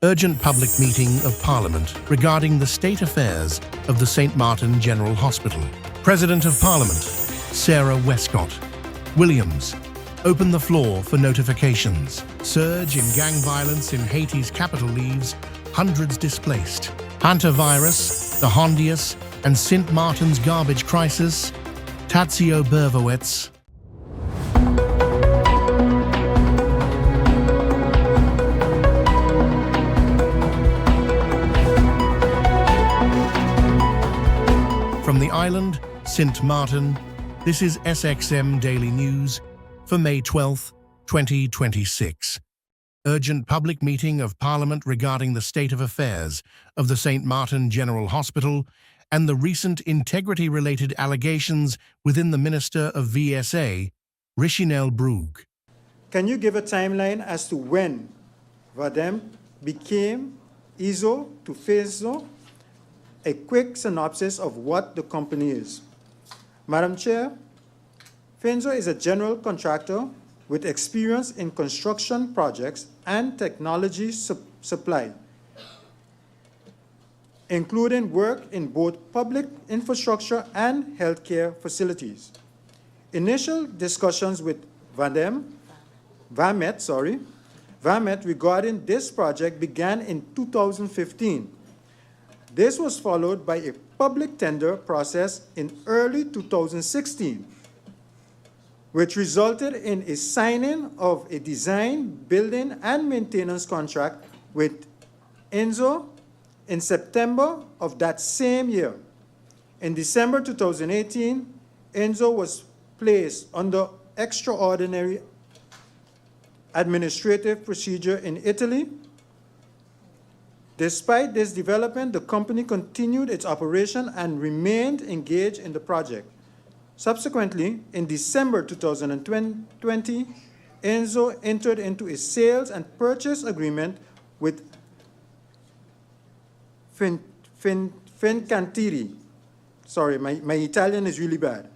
Urgent public meeting of Parliament regarding the state affairs of the St. Martin General Hospital. President of Parliament, Sarah Westcott. Williams, open the floor for notifications. Surge in gang violence in Haiti's capital leaves hundreds displaced. Hantavirus, the Hondius, and St. Martin's garbage crisis. Tadzio Berwowitz. From the island, St. Martin, this is SXM Daily News for May 12, 2026. Urgent public meeting of Parliament regarding the state of affairs of the St. Martin General Hospital and the recent integrity-related allegations within the Minister of VSA, Richinel Brugge. Can you give a timeline as to when Vadem became ISO to FESO? A quick synopsis of what the company is. Madam Chair, FENSO is a general contractor with experience in construction projects and technology supply, including work in both public infrastructure and healthcare facilities. Initial discussions with VAMET regarding this project began in 2015. This was followed by a public tender process in early 2016, which resulted in a signing of a design, building, and maintenance contract with ENZO in September of that same year. In December 2018, ENZO was placed under extraordinary administrative procedure in Italy. Despite this development, the company continued its operation and remained engaged in the project. Subsequently, in December 2020, ENZO entered into a sales and purchase agreement with Fincantieri. Sorry, my Italian is really bad.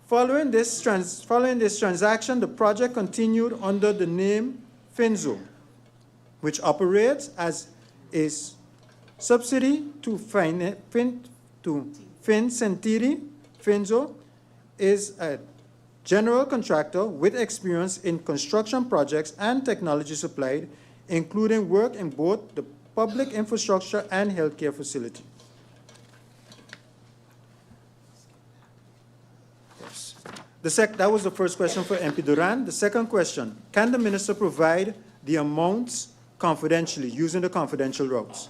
Following this transaction, the project continued under the name FENSO, which operates as a subsidiary to Fincantieri. FENSO is a general contractor with experience in construction projects and technology supplied, including work in both the public infrastructure and healthcare facility. Yes. That was the first question for MP Duran. The second question, can the minister provide the amounts confidentially, using the confidential routes?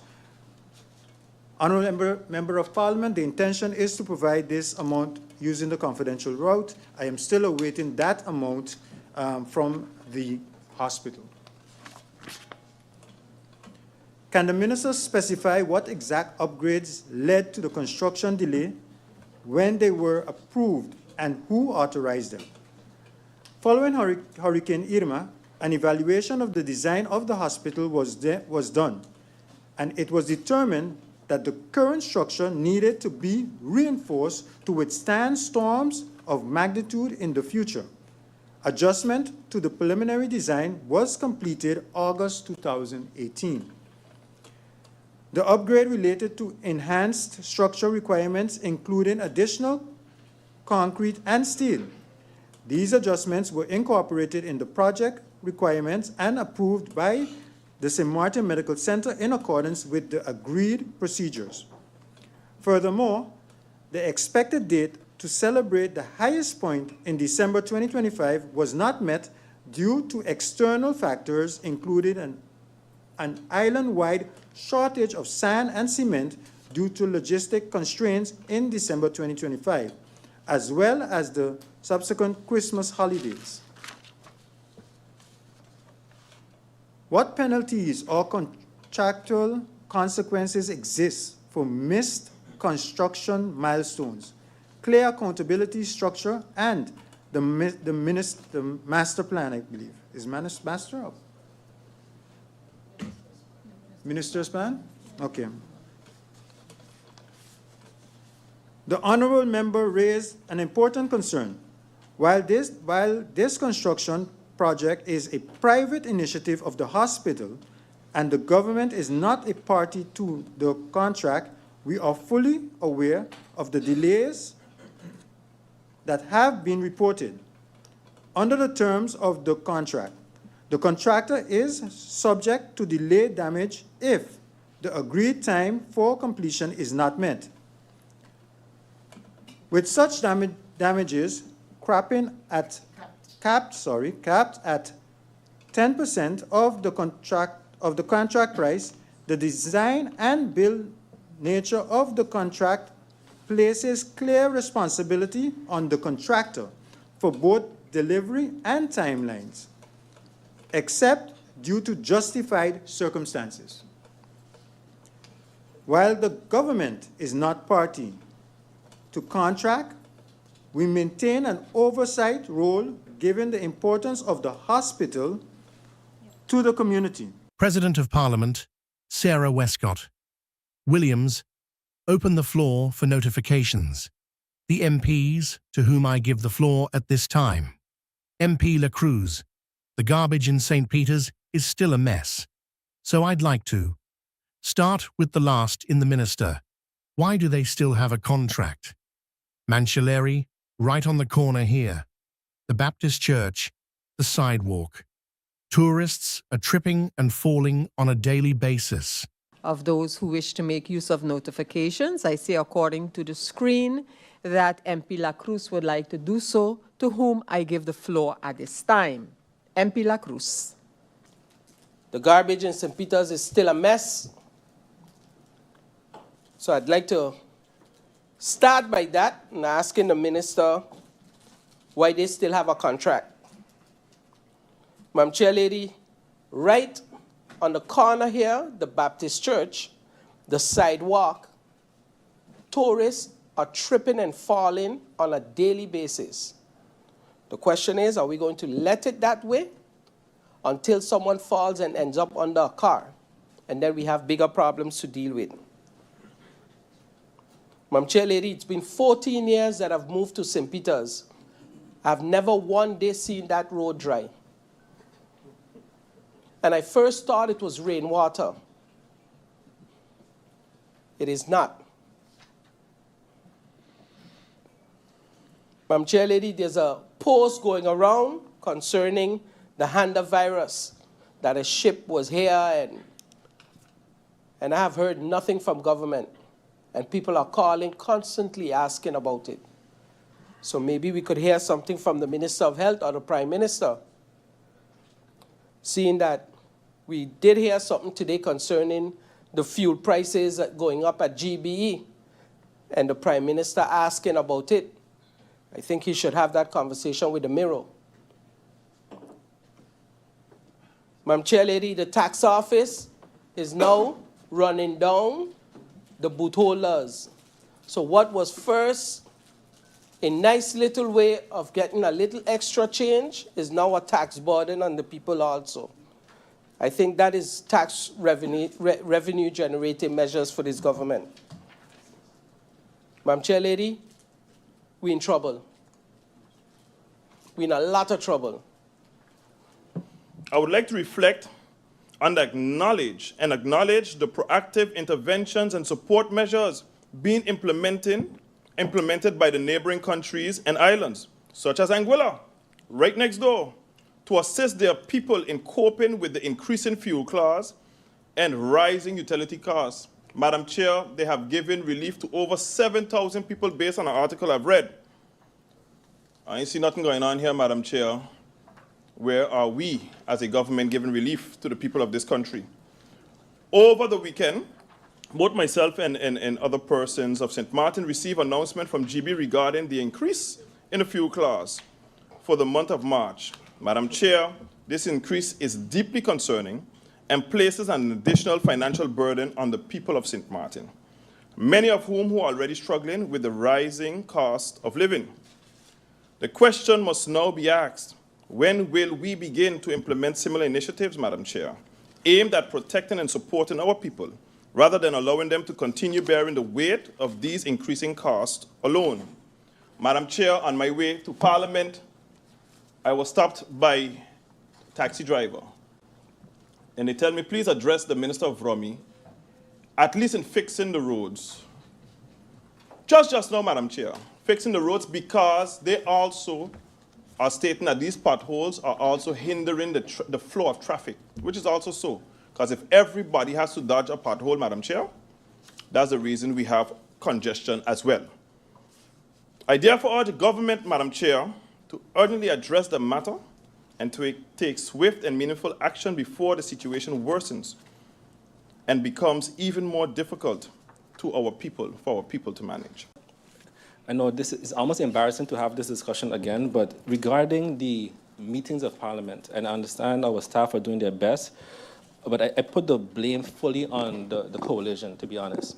Honourable Member of Parliament, the intention is to provide this amount using the confidential route. I am still awaiting that amount from the hospital. Can the minister specify what exact upgrades led to the construction delay, when they were approved, and who authorized them? Following Hurricane Irma, an evaluation of the design of the hospital was done, and it was determined that the current structure needed to be reinforced to withstand storms of magnitude in the future. Adjustment to the preliminary design was completed August 2018. The upgrade related to enhanced structural requirements, including additional concrete and steel. These adjustments were incorporated in the project requirements and approved by the St. Martin Medical Center in accordance with the agreed procedures. Furthermore, the expected date to celebrate the highest point in December 2025 was not met due to external factors, including an island-wide shortage of sand and cement due to logistic constraints in December 2025, as well as the subsequent Christmas holidays. What penalties or contractual consequences exist for missed construction milestones, clear accountability structure, and the master plan, I believe? Is master or minister's plan? Okay. The honourable member raised an important concern. While this construction project is a private initiative of the hospital and the government is not a party to the contract, we are fully aware of the delays that have been reported. Under the terms of the contract, the contractor is subject to delay damage if the agreed time for completion is not met. With such damages capped at 10% of the contract price, the design and build nature of the contract places clear responsibility on the contractor for both delivery and timelines, except due to justified circumstances. While the government is not party to contract, we maintain an oversight role given the importance of the hospital to the community. President of Parliament, Sarah Westcott. Williams, open the floor for notifications. The MPs to whom I give the floor at this time. MP La Cruz, the garbage in St. Peter's is still a mess. So I'd like to start with the last in the minister. Why do they still have a contract? Manchilleri, right on the corner here. The Baptist church, the sidewalk. Tourists are tripping and falling on a daily basis. Of those who wish to make use of notifications, I see according to the screen that MP La Cruz would like to do so, to whom I give the floor at this time. MP La Cruz. The garbage in St. Peter's is still a mess. So I'd like to start by that and asking the minister why they still have a contract. Madam Chair Lady, right on the corner here, the Baptist church, the sidewalk, tourists are tripping and falling on a daily basis. The question is, are we going to let it that way until someone falls and ends up under a car? And then we have bigger problems to deal with. Madam Chair Lady, it's been 14 years that I've moved to St. Peter's. I've never one day seen that road dry. And I first thought it was rainwater. It is not. Madam Chair Lady, there's a post going around concerning the hantavirus, that a ship was here, and I have heard nothing from government. And people are calling, constantly asking about it. So maybe we could hear something from the Minister of Health or the Prime Minister, seeing that we did hear something today concerning the fuel prices going up at GBE, and the Prime Minister asking about it. I think he should have that conversation with the Mirror. Madam Chair Lady, the tax office is now running down the booth holders. So what was first a nice little way of getting a little extra change is now a tax burden on the people also. I think that is tax revenue generating measures for this government. Madam Chair Lady, we're in trouble. We're in a lot of trouble. I would like to reflect and acknowledge the proactive interventions and support measures being implemented by the neighboring countries and islands, such as Anguilla, right next door, to assist their people in coping with the increasing fuel costs and rising utility costs. Madam Chair, they have given relief to over 7,000 people based on an article I've read. I ain't see nothing going on here, Madam Chair. Where are we as a government giving relief to the people of this country? Over the weekend, both myself and other persons of St. Martin received announcement from GB regarding the increase in the fuel class for the month of March. Madam Chair, this increase is deeply concerning and places an additional financial burden on the people of St. Martin, many of whom are already struggling with the rising cost of living. The question must now be asked, when will we begin to implement similar initiatives, Madam Chair, aimed at protecting and supporting our people, rather than allowing them to continue bearing the weight of these increasing costs alone? Madam Chair, on my way to Parliament, I was stopped by a taxi driver and they tell me, please address the Minister of Rummy, at least in fixing the roads. Just now, Madam Chair, fixing the roads because they also are stating that these potholes are also hindering the flow of traffic, which is also so. Because if everybody has to dodge a pothole, Madam Chair, that's the reason we have congestion as well. I therefore urge the government, Madam Chair, to urgently address the matter and to take swift and meaningful action before the situation worsens and becomes even more difficult to our people, for our people to manage. I know this is almost embarrassing to have this discussion again, but regarding the meetings of Parliament, and I understand our staff are doing their best, but I put the blame fully on the coalition, to be honest.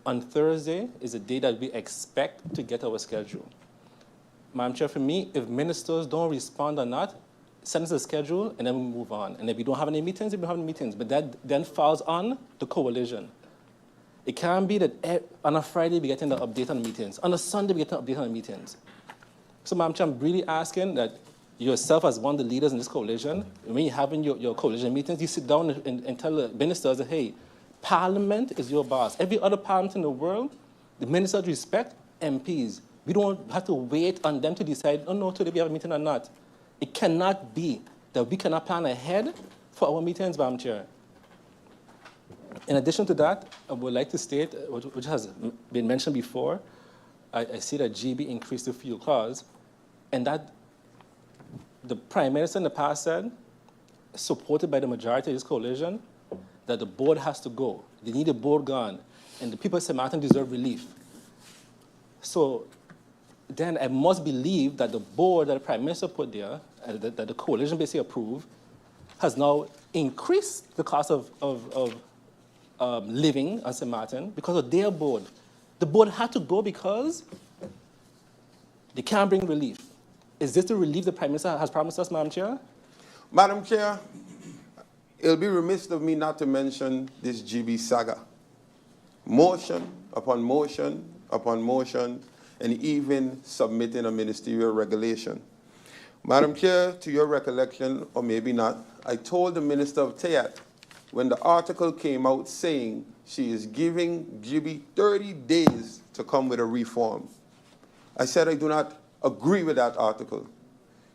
On Thursday is a day that we expect to get our schedule. Madam Chair, for me, if ministers don't respond or not, send us a schedule and then we move on. And if we don't have any meetings, we don't have any meetings. But that then falls on the coalition. It can't be that on a Friday we get an update on the meetings. On a Sunday we get an update on the meetings. So, Madam Chair, I'm really asking that yourself as one of the leaders in this coalition, when you're having your coalition meetings, you sit down and tell the ministers that, hey, Parliament is your boss. Every other parliament in the world, the ministers respect MPs. We don't have to wait on them to decide, oh no, today we have a meeting or not. It cannot be that we cannot plan ahead for our meetings, Madam Chair. In addition to that, I would like to state, which has been mentioned before, I see that GB increased the fuel clause, and that the Prime Minister in the past said, supported by the majority of this coalition, that the board has to go. They need the board gone, and the people of St. Martin deserve relief. So then I must believe that the board that the Prime Minister put there, that the coalition basically approved, has now increased the cost of living on St. Martin because of their board. The board had to go because they can't bring relief. Is this the relief the Prime Minister has promised us, Madam Chair? Madam Chair, it'll be remiss of me not to mention this GB saga. Motion upon motion upon motion, and even submitting a ministerial regulation. Madam Chair, to your recollection, or maybe not, I told the Minister of Tayat when the article came out saying she is giving GB 30 days to come with a reform. I said I do not agree with that article.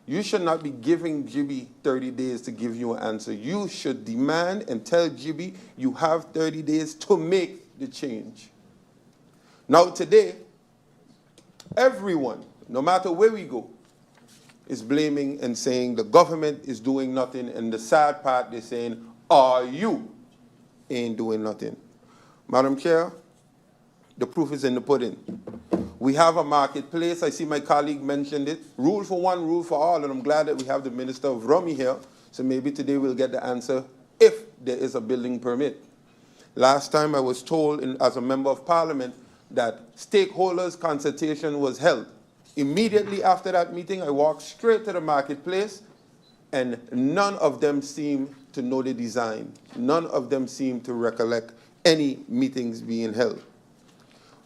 You should not be giving GB 30 days to give you an answer. You should demand and tell GB you have 30 days to make the change. Now today, everyone, no matter where we go, is blaming and saying the government is doing nothing, and the sad part, they're saying, you ain't doing nothing. Madam Chair, the proof is in the pudding. We have a marketplace. I see my colleague mentioned it. Rule for one, rule for all, and I'm glad that we have the Minister of Rummy here, so maybe today we'll get the answer if there is a building permit. Last time I was told as a member of Parliament that stakeholders' consultation was held. Immediately after that meeting, I walked straight to the marketplace, and none of them seemed to know the design. None of them seemed to recollect any meetings being held.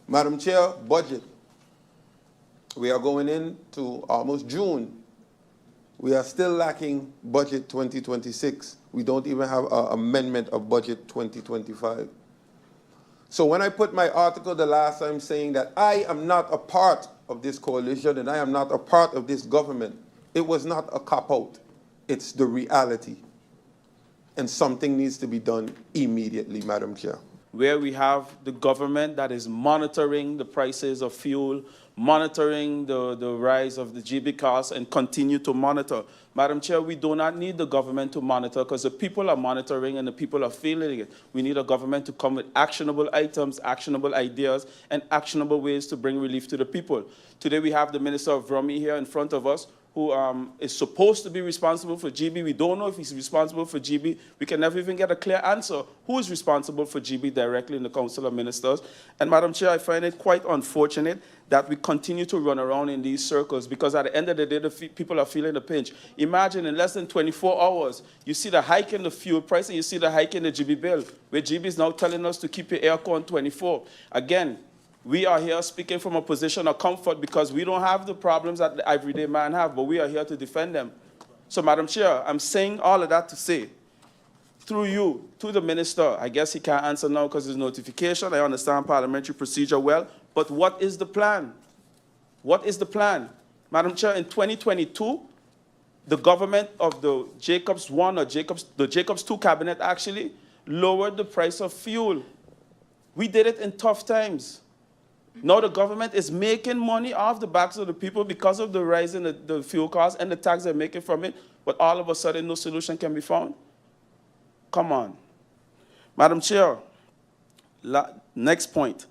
Madam Chair, budget. We are going into almost June. We are still lacking budget 2026. We don't even have an amendment of budget 2025. So when I put my article the last time saying that I am not a part of this coalition and I am not a part of this government, it was not a cop-out. It's the reality. And something needs to be done immediately, Madam Chair. Where we have the government that is monitoring the prices of fuel, monitoring the rise of the GB costs, and continue to monitor. Madam Chair, we do not need the government to monitor because the people are monitoring and the people are feeling it. We need a government to come with actionable items, actionable ideas, and actionable ways to bring relief to the people. Today we have the Minister of Rummy here in front of us, who is supposed to be responsible for GB. We don't know if he's responsible for GB. We can never even get a clear answer. Who is responsible for GB directly in the Council of Ministers? And Madam Chair, I find it quite unfortunate that we continue to run around in these circles because at the end of the day, the people are feeling the pinch. Imagine in less than 24 hours, you see the hike in the fuel price and you see the hike in the GB bill, where GB is now telling us to keep your aircon 24. Again, we are here speaking from a position of comfort because we don't have the problems that the everyday man have, but we are here to defend them. So, Madam Chair, I'm saying all of that to say, through you to the minister. I guess he can't answer now because there's notification. I understand parliamentary procedure well, but what is the plan? What is the plan? Madam Chair, in 2022, the government of the Jacobs 1 or the Jacobs 2 cabinet actually lowered the price of fuel. We did it in tough times. Now the government is making money off the backs of the people because of the rise in the fuel costs and the tax they're making from it, but all of a sudden no solution can be found. Come on. Madam Chair, next point,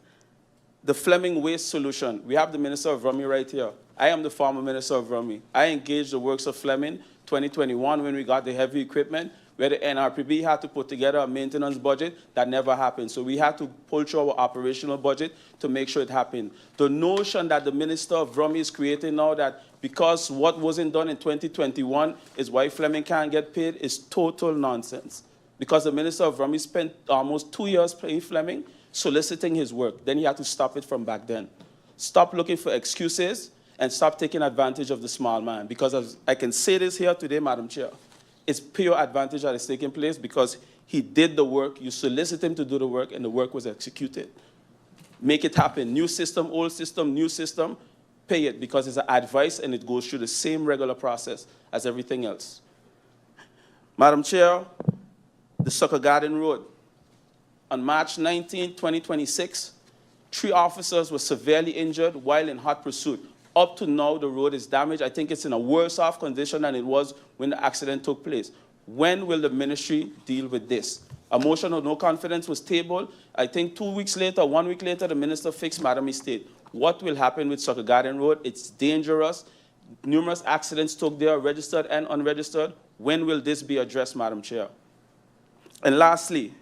the Fleming waste solution. We have the Minister of Rummy right here. I am the former Minister of Rummy. I engaged the works of Fleming 2021 when we got the heavy equipment, where the NRPB had to put together a maintenance budget. That never happened. So we had to pull through our operational budget to make sure it happened. The notion that the Minister of Rummy is creating now that because what wasn't done in 2021 is why Fleming can't get paid is total nonsense. Because the Minister of Rummy spent almost 2 years paying Fleming, soliciting his work. Then he had to stop it from back then. Stop looking for excuses and stop taking advantage of the small man. Because as I can say this here today, Madam Chair, it's pure advantage that is taking place because he did the work, you solicit him to do the work, and the work was executed. Make it happen. New system, old system, new system, pay it because it's an advice and it goes through the same regular process as everything else. Madam Chair, the Sucker Garden Road. On March 19, 2026, 3 officers were severely injured while in hot pursuit. Up to now, the road is damaged. I think it's in a worse off condition than it was when the accident took place. When will the ministry deal with this? A motion of no confidence was tabled. I think 2 weeks later, 1 week later, the minister fixed Madam Estate. What will happen with Sucker Garden Road? It's dangerous. Numerous accidents took there, registered and unregistered. When will this be addressed, Madam Chair? And lastly,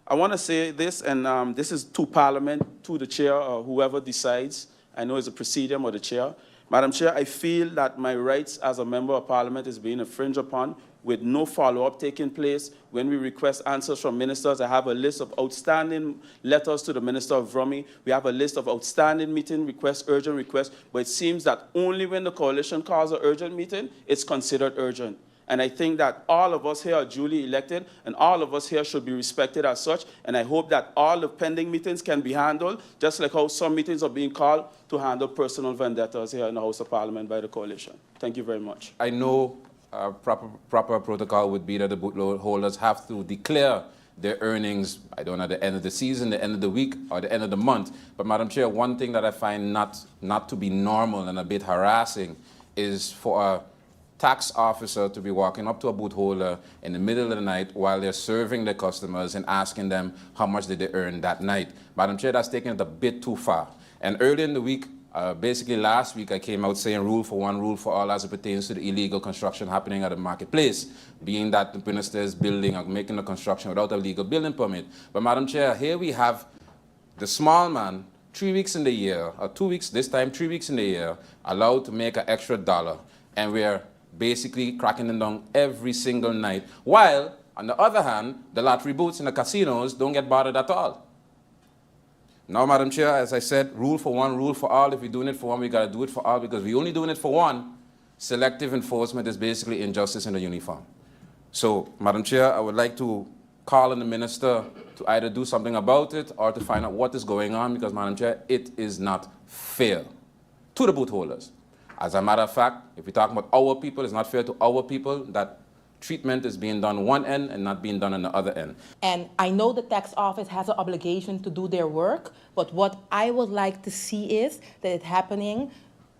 I want to say this, and this is to Parliament, to the chair, or whoever decides. I know it's a presidium or the chair. Madam Chair, I feel that my rights as a member of Parliament is being infringed upon with no follow-up taking place. When we request answers from ministers, I have a list of outstanding letters to the Minister of Rummy. We have a list of outstanding meeting requests, urgent requests, but it seems that only when the coalition calls an urgent meeting, it's considered urgent. And I think that all of us here are duly elected, and all of us here should be respected as such. And I hope that all the pending meetings can be handled, just like how some meetings are being called to handle personal vendettas here in the House of Parliament by the coalition. Thank you very much. I know proper protocol would be that the bootload holders have to declare their earnings, I don't know, at the end of the season, the end of the week, or the end of the month. But Madam Chair, one thing that I find not to be normal and a bit harassing is for a tax officer to be walking up to a boot holder in the middle of the night while they're serving their customers and asking them how much did they earn that night. Madam Chair, that's taking it a bit too far. And earlier in the week, basically last week, I came out saying rule for one, rule for all as it pertains to the illegal construction happening at the marketplace, being that the minister is building or making the construction without a legal building permit. But Madam Chair, here we have the small man 3 weeks in the year, or 2 weeks, this time 3 weeks in the year, allowed to make an extra $1. And we're basically cracking them down every single night, while, on the other hand, the lottery booths in the casinos don't get bothered at all. Now, Madam Chair, as I said, rule for one, rule for all. If we're doing it for one, we got to do it for all, because we're only doing it for one. Selective enforcement is basically injustice in the uniform. So, Madam Chair, I would like to call on the minister to either do something about it or to find out what is going on, because, Madam Chair, it is not fair to the booth holders. As a matter of fact, if we talk about our people, it's not fair to our people that treatment is being done one end and not being done on the other end. And I know the tax office has an obligation to do their work, but what I would like to see is that it's happening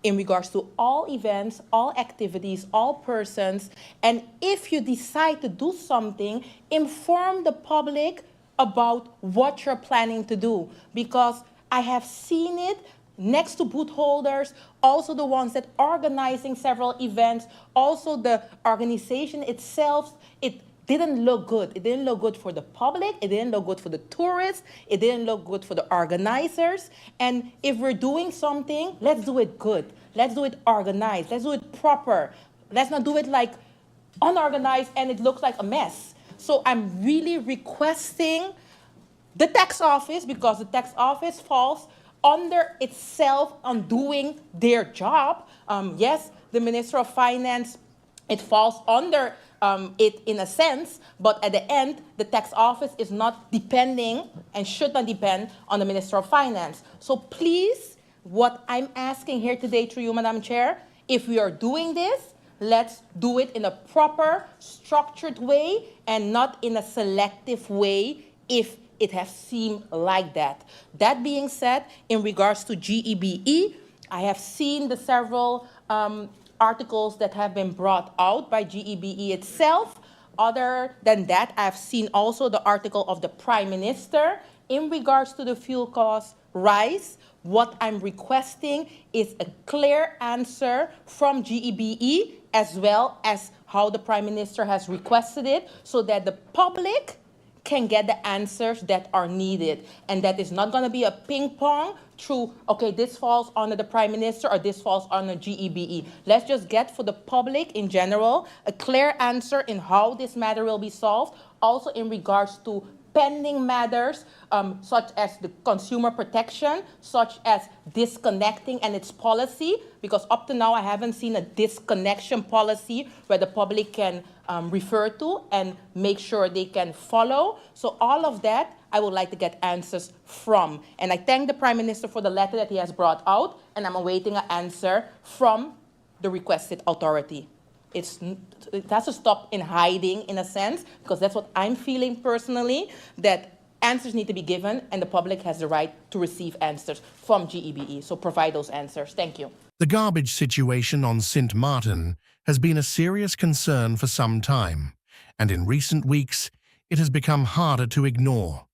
in regards to all events, all activities, all persons. And if you decide to do something, inform the public about what you're planning to do. Because I have seen it next to booth holders, also the ones that organizing several events, also the organization itself, it didn't look good. It didn't look good for the public, it didn't look good for the tourists, it didn't look good for the organizers. And if we're doing something, let's do it good. Let's do it organized, let's do it proper. Let's not do it like unorganized and it looks like a mess. So I'm really requesting the tax office, because the tax office falls under itself on doing their job. Yes, the Minister of Finance, it falls under it in a sense, but at the end, the tax office is not depending and should not depend on the Minister of Finance. So please, what I'm asking here today through you, Madam Chair, if we are doing this, let's do it in a proper, structured way and not in a selective way if it has seemed like that. That being said, in regards to GEBE, I have seen the several articles that have been brought out by GEBE itself. Other than that, I've seen also the article of the Prime Minister in regards to the fuel cost rise. What I'm requesting is a clear answer from GEBE as well as how the Prime Minister has requested it so that the public can get the answers that are needed. And that is not going to be a ping pong through, okay, this falls under the Prime Minister or this falls under GEBE. Let's just get for the public in general a clear answer in how this matter will be solved, also in regards to pending matters such as the consumer protection, such as disconnecting and its policy, because up to now I haven't seen a disconnection policy where the public can refer to and make sure they can follow. So all of that I would like to get answers from. And I thank the Prime Minister for the letter that he has brought out, and I'm awaiting an answer from the requested authority. It has to stop in hiding, in a sense, because that's what I'm feeling personally, that answers need to be given and the public has the right to receive answers from GEBE. So provide those answers. Thank you. The garbage situation on St. Martin has been a serious concern for some time, and in recent weeks, it has become harder to ignore.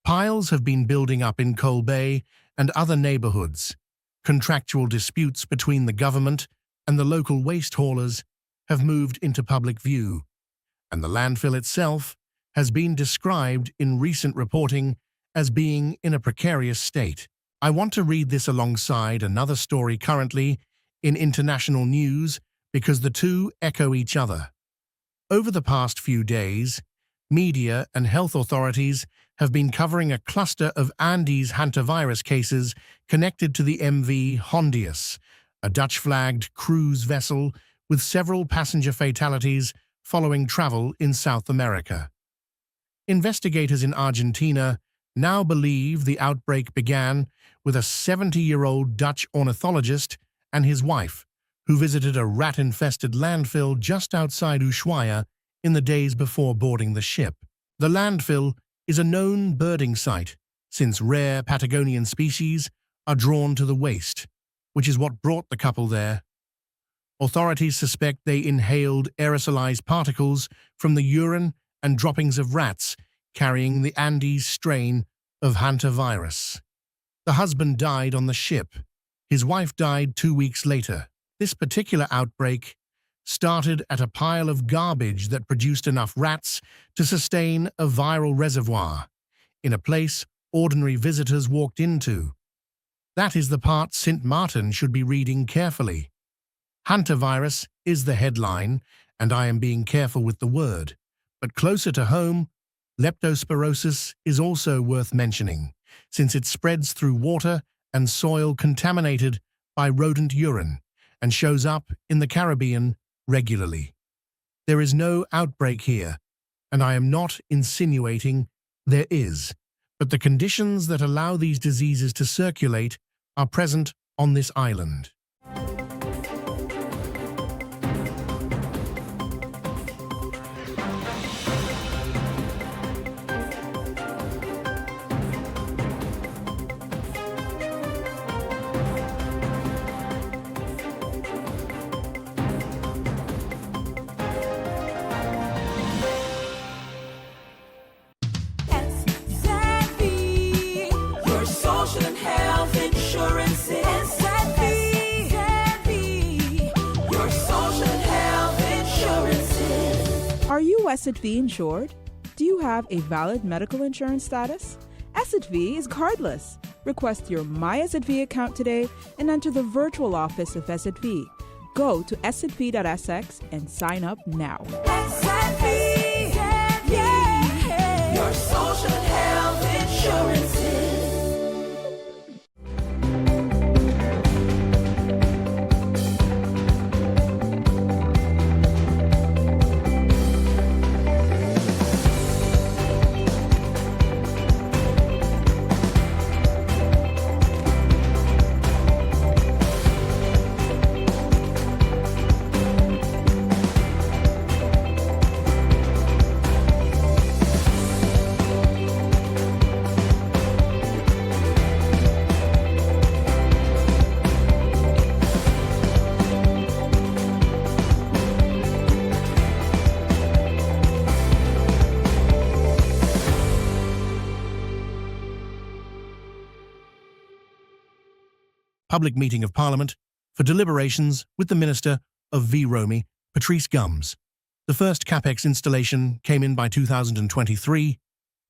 Piles have been building up in Coal Bay and other neighborhoods. Contractual disputes between the government and the local waste haulers have moved into public view, and the landfill itself has been described in recent reporting as being in a precarious state. I want to read this alongside another story currently in international news because the two echo each other. Over the past few days, media and health authorities have been covering a cluster of Andes hantavirus cases connected to the MV Hondius, a Dutch-flagged cruise vessel with several passenger fatalities following travel in South America. Investigators in Argentina now believe the outbreak began with a 70-year-old Dutch ornithologist and his wife, who visited a rat-infested landfill just outside Ushuaia in the days before boarding the ship. The landfill is a known birding site, since rare Patagonian species are drawn to the waste, which is what brought the couple there. Authorities suspect they inhaled aerosolized particles from the urine and droppings of rats carrying the Andes strain of hantavirus. The husband died on the ship. His wife died 2 weeks later. This particular outbreak started at a pile of garbage that produced enough rats to sustain a viral reservoir in a place ordinary visitors walked into. That is the part St. Martin should be reading carefully. Hantavirus is the headline, and I am being careful with the word. But closer to home, leptospirosis is also worth mentioning, since it spreads through water and soil contaminated by rodent urine and shows up in the Caribbean regularly. There is no outbreak here, and I am not insinuating there is, but the conditions that allow these diseases to circulate are present on this island. Are you SXM insured? Do you have a valid medical insurance status? SXM is cardless. Request your My SXM account today and enter the virtual office of SXM. Go to sxv.sx and sign up now. SXM, yeah. Your social and health insurances. public meeting of Parliament for deliberations with the Minister of VROMI, Patrice Gums. The first CapEx installation came in by 2023,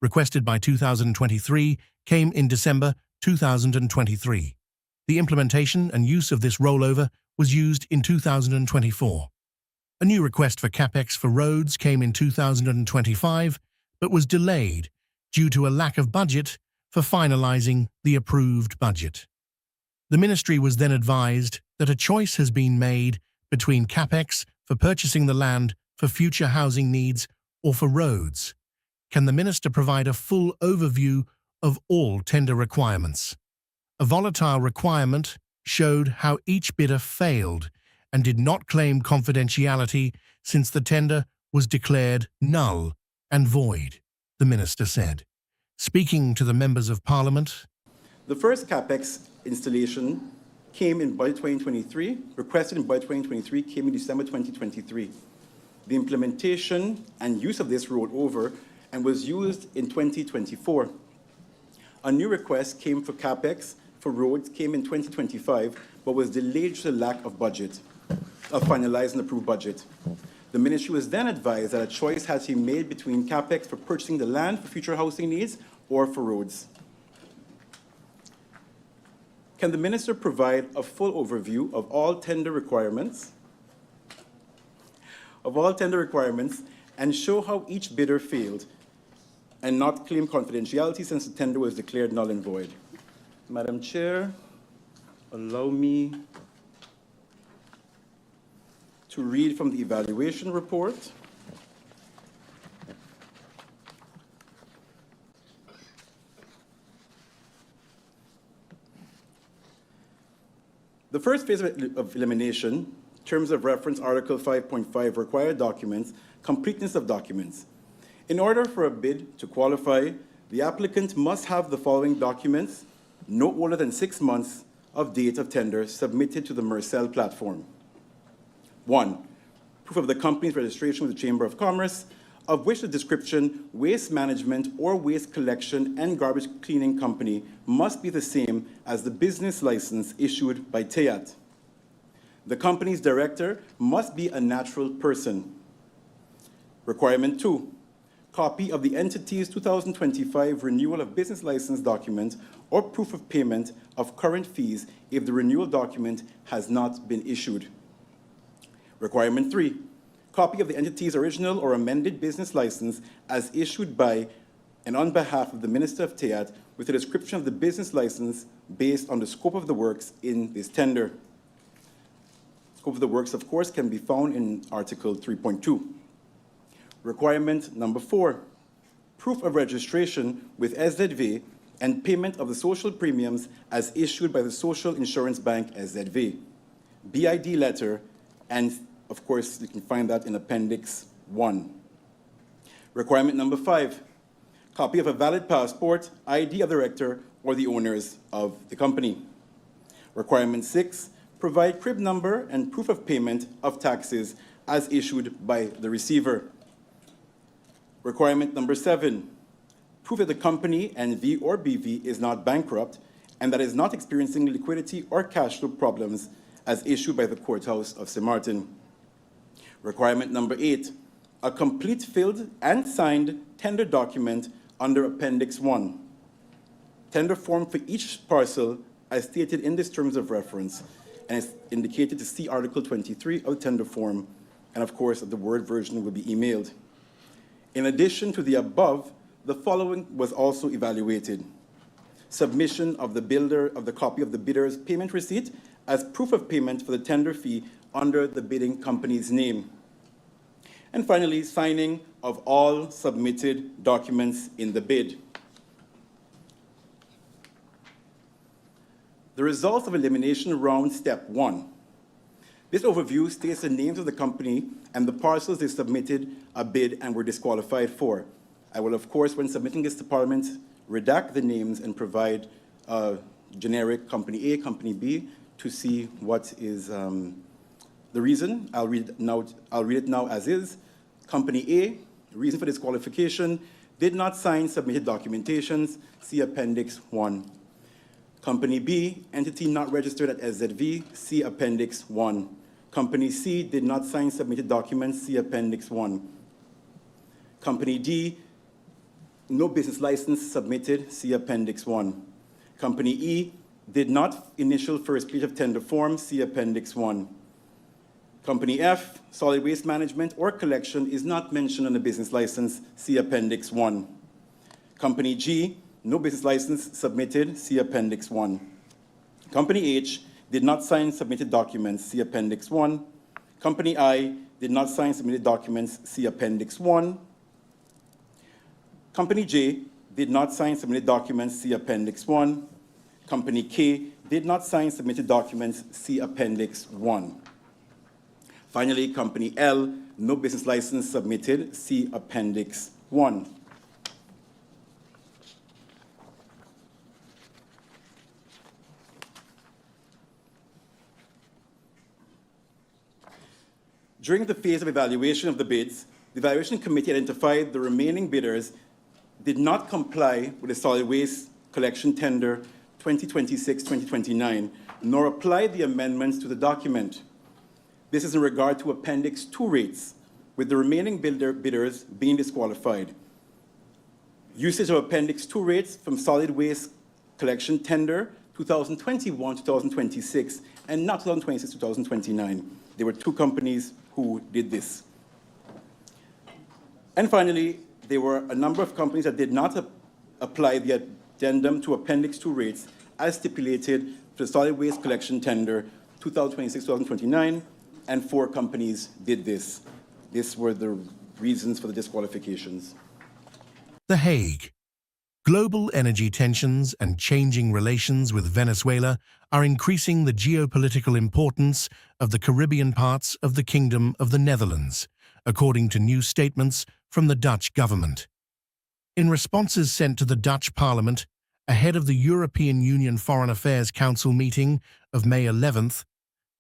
requested by 2023, came in December 2023. The implementation and use of this rollover was used in 2024. A new request for CapEx for roads came in 2025, but was delayed due to a lack of budget for finalizing the approved budget. The ministry was then advised that a choice has been made between CapEx for purchasing the land for future housing needs or for roads. Can the minister provide a full overview of all tender requirements? A volatile requirement showed how each bidder failed and did not claim confidentiality since the tender was declared null and void, the minister said. Speaking to the members of Parliament, the first CapEx installation came in budget 2023, requested in budget 2023, came in December 2023. The implementation and use of this rolled over and was used in 2024. A new request came for CapEx for roads came in 2025, but was delayed due to lack of budget, of finalizing approved budget. The ministry was then advised that a choice had to be made between CapEx for purchasing the land for future housing needs or for roads. Can the minister provide a full overview of all tender requirements and show how each bidder failed and not claim confidentiality since the tender was declared null and void? Madam Chair, allow me to read from the evaluation report. The first phase of elimination, terms of reference Article 5.5, required documents, completeness of documents. In order for a bid to qualify, the applicant must have the following documents, no older than 6 months of date of tender submitted to the Mercell platform. 1, proof of the company's registration with the Chamber of Commerce, of which the description waste management or waste collection and garbage cleaning company must be the same as the business license issued by TEAT. The company's director must be a natural person. Requirement 2, copy of the entity's 2025 renewal of business license document or proof of payment of current fees if the renewal document has not been issued. Requirement 3, copy of the entity's original or amended business license as issued by and on behalf of the Minister of TEAT with a description of the business license based on the scope of the works in this tender. Scope of the works, of course, can be found in Article 3.2. Requirement number 4, proof of registration with SZV and payment of the social premiums as issued by the Social Insurance Bank SZV, BID letter, and of course, you can find that in Appendix 1. Requirement number 5, copy of a valid passport, ID of the director or the owners of the company. Requirement 6, provide crib number and proof of payment of taxes as issued by the receiver. Requirement number 7, proof that the company, NV or BV, is not bankrupt and that is not experiencing liquidity or cash flow problems as issued by the Courthouse of St. Martin. Requirement number 8, a complete filled and signed tender document under Appendix 1. Tender form for each parcel as stated in this terms of reference and is indicated to see Article 23 of the tender form, and of course the Word version will be emailed. In addition to the above, the following was also evaluated. Submission of the builder of the copy of the bidder's payment receipt as proof of payment for the tender fee under the bidding company's name. And finally, signing of all submitted documents in the bid. The results of elimination round step 1. This overview states the names of the company and the parcels they submitted a bid and were disqualified for. I will, of course, when submitting this to Parliament, redact the names and provide generic Company A, Company B, to see what is the reason. I'll read it now as is. Company A, reason for disqualification, did not sign submitted documentations, see Appendix 1. Company B, entity not registered at SZV, see Appendix 1. Company C did not sign submitted documents, see Appendix 1. Company D, no business license submitted, see Appendix 1. Company E did not initial first page of tender form, see Appendix 1. Company F, solid waste management or collection is not mentioned on the business license, see Appendix 1. Company G, no business license submitted, see Appendix 1. Company H did not sign submitted documents, see Appendix 1. Company I did not sign submitted documents, see Appendix 1. Company J did not sign submitted documents, see Appendix 1. Company K did not sign submitted documents, see Appendix 1. Finally, Company L, no business license submitted, see Appendix 1. During the phase of evaluation of the bids, the evaluation committee identified the remaining bidders did not comply with the solid waste collection tender 2026-2029, nor applied the amendments to the document. This is in regard to Appendix 2 rates, with the remaining bidders being disqualified. Usage of Appendix 2 rates from solid waste collection tender 2021-2026 and not 2026-2029. There were two companies who did this. And finally, there were a number of companies that did not apply the addendum to Appendix 2 rates as stipulated for the solid waste collection tender 2026-2029, and 4 companies did this. These were the reasons for the disqualifications. The Hague. Global energy tensions and changing relations with Venezuela are increasing the geopolitical importance of the Caribbean parts of the Kingdom of the Netherlands, according to new statements from the Dutch government. In responses sent to the Dutch Parliament ahead of the European Union Foreign Affairs Council meeting of May 11th,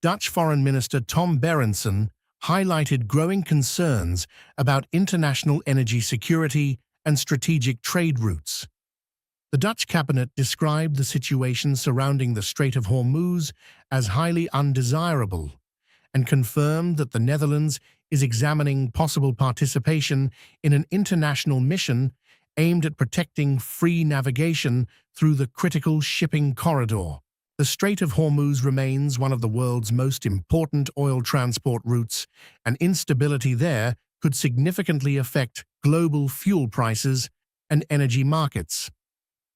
Dutch Foreign Minister Tom Berendsen highlighted growing concerns about international energy security and strategic trade routes. The Dutch cabinet described the situation surrounding the Strait of Hormuz as highly undesirable and confirmed that the Netherlands is examining possible participation in an international mission aimed at protecting free navigation through the critical shipping corridor. The Strait of Hormuz remains one of the world's most important oil transport routes, and instability there could significantly affect global fuel prices and energy markets.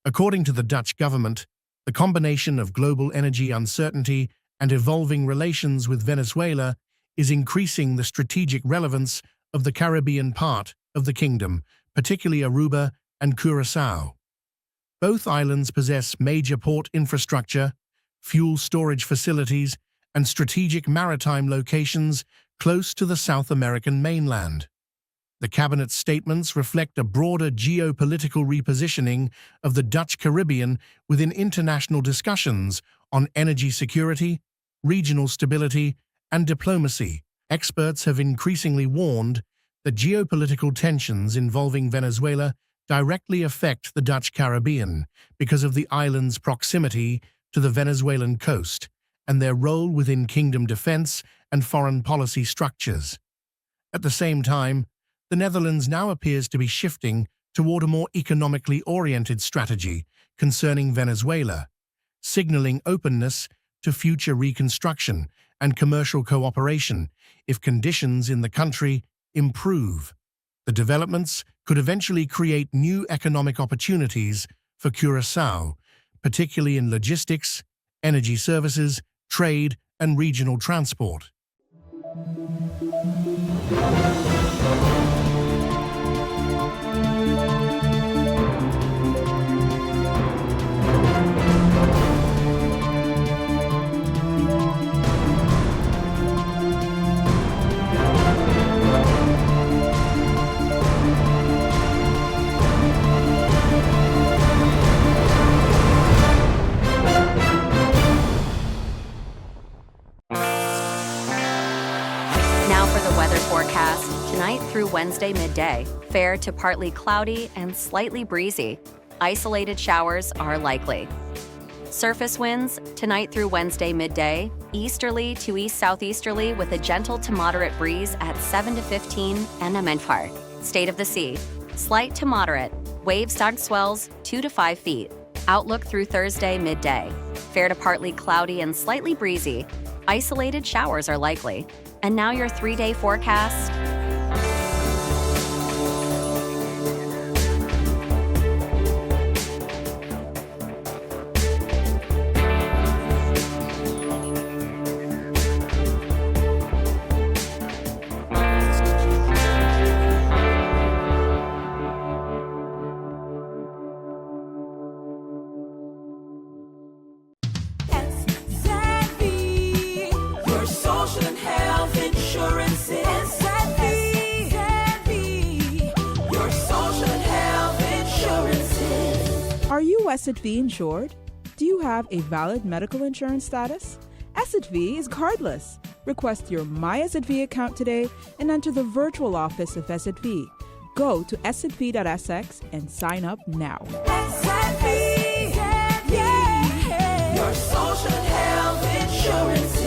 According to the Dutch government, the combination of global energy uncertainty and evolving relations with Venezuela is increasing the strategic relevance of the Caribbean part of the kingdom, particularly Aruba and Curaçao. Both islands possess major port infrastructure, fuel storage facilities, and strategic maritime locations close to the South American mainland. The cabinet's statements reflect a broader geopolitical repositioning of the Dutch Caribbean within international discussions on energy security, regional stability, and diplomacy. Experts have increasingly warned that geopolitical tensions involving Venezuela directly affect the Dutch Caribbean because of the island's proximity to the Venezuelan coast and their role within kingdom defense and foreign policy structures. At the same time, the Netherlands now appears to be shifting toward a more economically oriented strategy concerning Venezuela, signaling openness to future reconstruction and commercial cooperation if conditions in the country improve. The developments could eventually create new economic opportunities for Curaçao, particularly in logistics, energy services, trade, and regional transport. Now for the weather forecast. Tonight through Wednesday midday, fair to partly cloudy and slightly breezy. Isolated showers are likely. Surface winds, tonight through Wednesday midday, easterly to east-southeasterly with a gentle to moderate breeze at 7 to 15 nm/. State of the sea, slight to moderate, wave start swells 2 to 5 feet. Outlook through Thursday midday, fair to partly cloudy and slightly breezy. Isolated showers are likely. And now your 3-day forecast. Your social and health insurance is your social and health insurance. Are you SXM insured? Do you have a valid medical insurance status? SXM is cardless. Request your My SXM account today and enter the virtual office of SXM. Go to sxv.sx and sign up now. Your social and health insurance.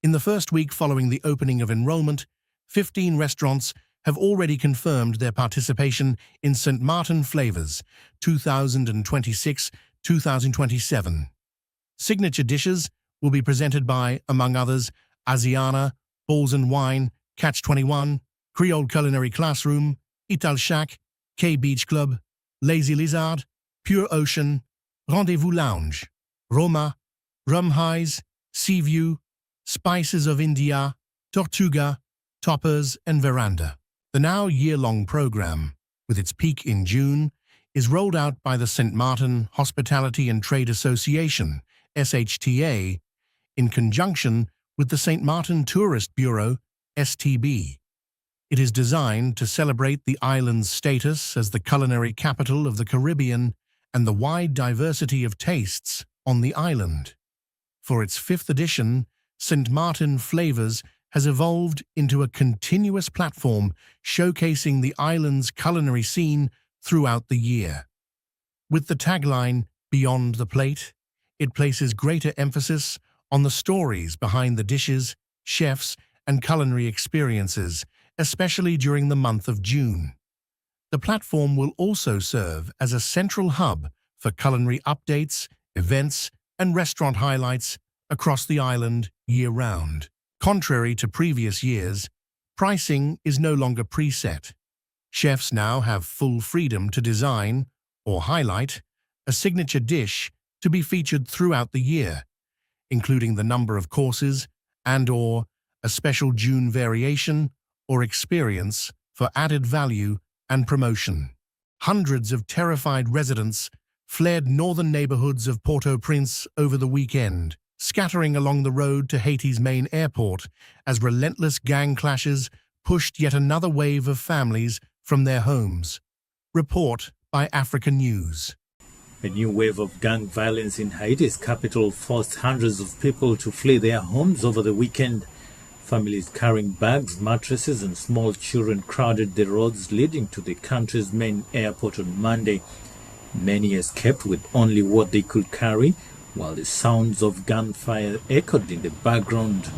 In the first week following the opening of enrollment, 15 restaurants have already confirmed their participation in St. Martin Flavors 2026-2027. Signature dishes will be presented by, among others, Asiana, Balls and Wine, Catch 21, Creole Culinary Classroom, Ital Shack, K Beach Club, Lazy Lizard, Pure Ocean, Rendezvous Lounge, Roma, Rum Highs, Seaview, Spices of India, Tortuga, Toppers, and Veranda. The now year-long program, with its peak in June, is rolled out by the St. Martin Hospitality and Trade Association, SHTA, in conjunction with the St. Martin Tourist Bureau, STB. It is designed to celebrate the island's status as the culinary capital of the Caribbean and the wide diversity of tastes on the island. For its 5th edition, St. Martin Flavors has evolved into a continuous platform showcasing the island's culinary scene throughout the year. With the tagline, Beyond the Plate, it places greater emphasis on the stories behind the dishes, chefs, and culinary experiences, especially during the month of June. The platform will also serve as a central hub for culinary updates, events, and restaurant highlights across the island year-round. Contrary to previous years, pricing is no longer preset. Chefs now have full freedom to design or highlight a signature dish to be featured throughout the year, including the number of courses and/or a special June variation or experience for added value and promotion. Hundreds of terrified residents fled northern neighborhoods of Port-au-Prince over the weekend, scattering along the road to Haiti's main airport as relentless gang clashes pushed yet another wave of families from their homes. Report by Africa News. A new wave of gang violence in Haiti's capital forced hundreds of people to flee their homes over the weekend. Families carrying bags, mattresses, and small children crowded the roads leading to the country's main airport on Monday. Many escaped with only what they could carry, while the sounds of gunfire echoed in the background.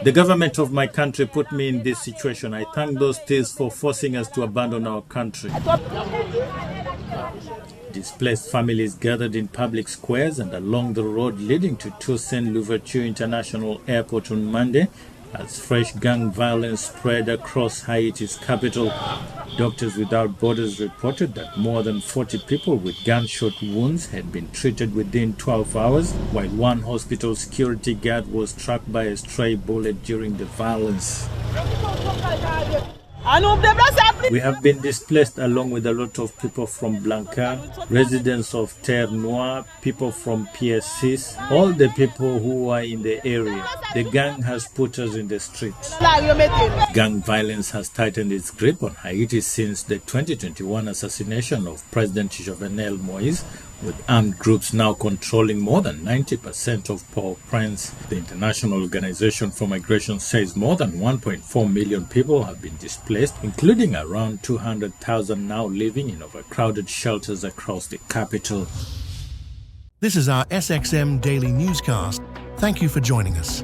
The government of my country put me in this situation. I thank those states for forcing us to abandon our country. Displaced families gathered in public squares and along the road leading to Toussaint Louverture International Airport on Monday as fresh gang violence spread across Haiti's capital. Doctors Without Borders reported that more than 40 people with gunshot wounds had been treated within 12 hours, while one hospital security guard was struck by a stray bullet during the violence. We have been displaced along with a lot of people from Blanca, residents of Terre Noire, people from PSCs, all the people who are in the area. The gang has put us in the streets. Gang violence has tightened its grip on Haiti since the 2021 assassination of President Jovenel Moïse, with armed groups now controlling more than 90% of Port-au-Prince. The International Organization for Migration says more than 1.4 million people have been displaced, including around 200,000 now living in overcrowded shelters across the capital. This is our SXM Daily Newscast. Thank you for joining us.